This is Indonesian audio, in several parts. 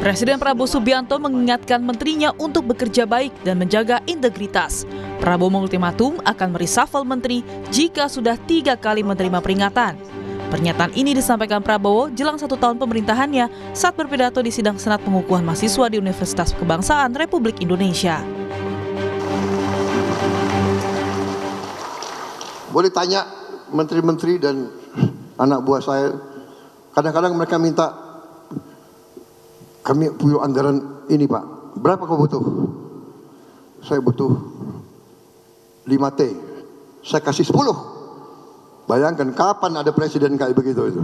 Presiden Prabowo Subianto mengingatkan menterinya untuk bekerja baik dan menjaga integritas. Prabowo mengultimatum akan mereshuffle menteri jika sudah 3 kali menerima peringatan. Pernyataan ini disampaikan Prabowo jelang 1 tahun pemerintahannya saat berpidato di sidang Senat Pengukuhan Mahasiswa di Universitas Kebangsaan Republik Indonesia. Boleh tanya menteri-menteri dan anak buah saya, kadang-kadang mereka minta, kami punya anggaran ini Pak, berapa kau butuh? Saya butuh 5T, saya kasih 10. Bayangkan kapan ada presiden kayak begitu itu.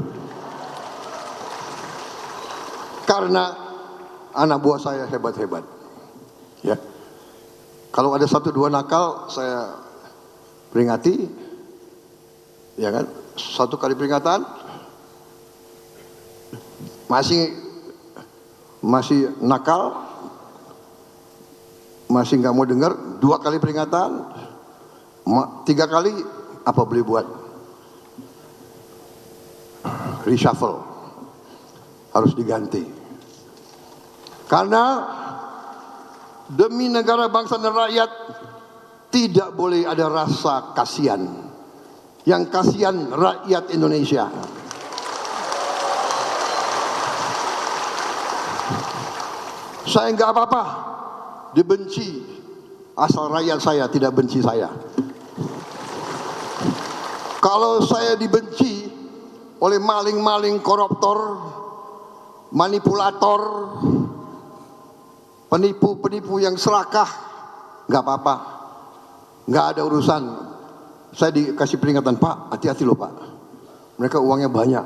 Karena anak buah saya hebat-hebat. Ya. Kalau ada 1-2 nakal, saya peringati. Ya kan? 1 kali peringatan masih nakal, masih nggak mau dengar, 2 kali peringatan, 3 kali apa boleh buat? Reshuffle, harus diganti. Karena demi negara, bangsa dan rakyat tidak boleh ada rasa kasihan. Yang kasihan rakyat Indonesia. Saya nggak apa-apa dibenci, asal rakyat saya tidak benci saya. Kalau saya dibenci oleh maling-maling, koruptor, manipulator, penipu-penipu yang serakah, nggak apa-apa, nggak ada urusan. Saya dikasih peringatan, Pak, hati-hati loh Pak, mereka uangnya banyak,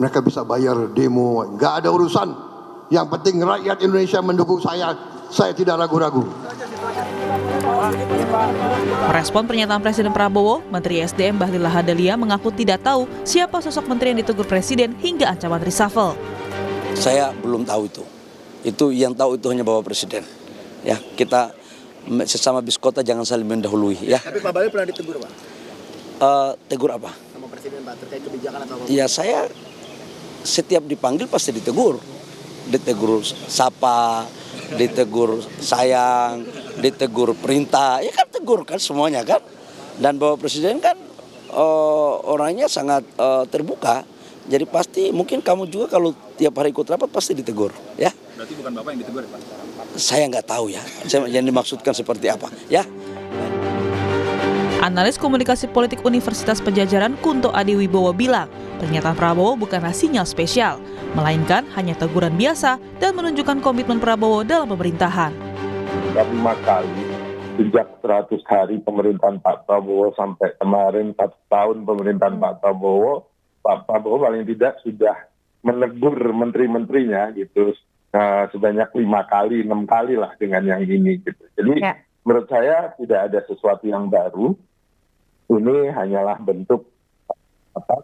mereka bisa bayar demo, nggak ada urusan. Yang penting rakyat Indonesia mendukung saya tidak ragu-ragu. Merespon pernyataan Presiden Prabowo, Menteri SDM Bahlil Lahadalia mengaku tidak tahu siapa sosok menteri yang ditegur Presiden hingga ancaman reshuffle. Saya belum tahu itu. Itu yang tahu itu hanya Bapak Presiden. Ya, kita sesama biskota jangan saling mendahului. Ya. Tapi Pak Bahlil pernah ditegur Pak? Tegur apa? Sama Presiden Pak terkait kebijakan atau apa? Ya saya setiap dipanggil pasti ditegur. Ditegur sapa, ditegur sayang, ditegur perintah, ya kan tegur kan semuanya kan. Dan Bapak Presiden kan orangnya sangat terbuka, jadi pasti mungkin kamu juga kalau tiap hari ikut rapat pasti ditegur, ya. Berarti bukan Bapak yang ditegur, Pak? Saya nggak tahu ya, yang dimaksudkan seperti apa, ya. Analis komunikasi politik Universitas Pajajaran Kunto Adiwibowo bilang, pernyataan Prabowo bukanlah sinyal spesial, melainkan hanya teguran biasa dan menunjukkan komitmen Prabowo dalam pemerintahan. 5 kali sejak 100 hari pemerintahan Pak Prabowo sampai kemarin 1 tahun pemerintahan Pak Prabowo paling tidak sudah menegur menteri-menterinya gitu sebanyak 5 kali, 6 kali lah dengan yang ini gitu. Jadi menurut saya tidak ada sesuatu yang baru. Ini hanyalah bentuk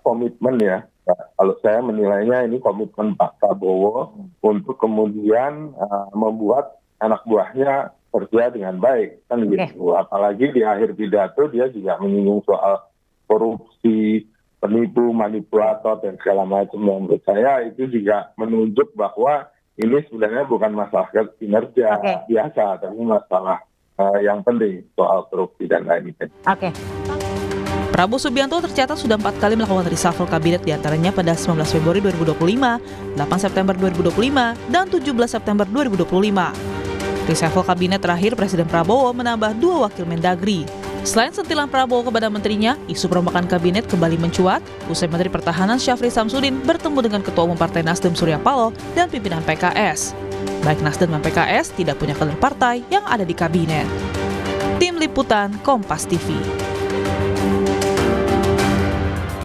komitmen ya. Kalau saya menilainya ini komitmen Pak Prabowo untuk kemudian membuat anak buahnya kerja dengan baik kan gitu. Apalagi di akhir pidato dia juga menyinggung soal korupsi, penipu, manipulator dan segala macam. Menurut saya itu juga menunjuk bahwa ini sebenarnya bukan masalah kinerja biasa, tapi masalah yang penting soal korupsi dan lain-lain. Prabowo Subianto tercatat sudah 4 kali melakukan reshuffle kabinet, diantaranya pada 19 Februari 2025, 8 September 2025, dan 17 September 2025. Reshuffle kabinet terakhir Presiden Prabowo menambah 2 wakil Mendagri. Selain sentilan Prabowo kepada menterinya, isu perombakan kabinet kembali mencuat usai Menteri Pertahanan Syafri Samsudin bertemu dengan Ketua Umum Partai Nasdem Surya Paloh dan pimpinan PKS. Baik Nasdem dan PKS tidak punya kader partai yang ada di kabinet. Tim Liputan Kompas TV.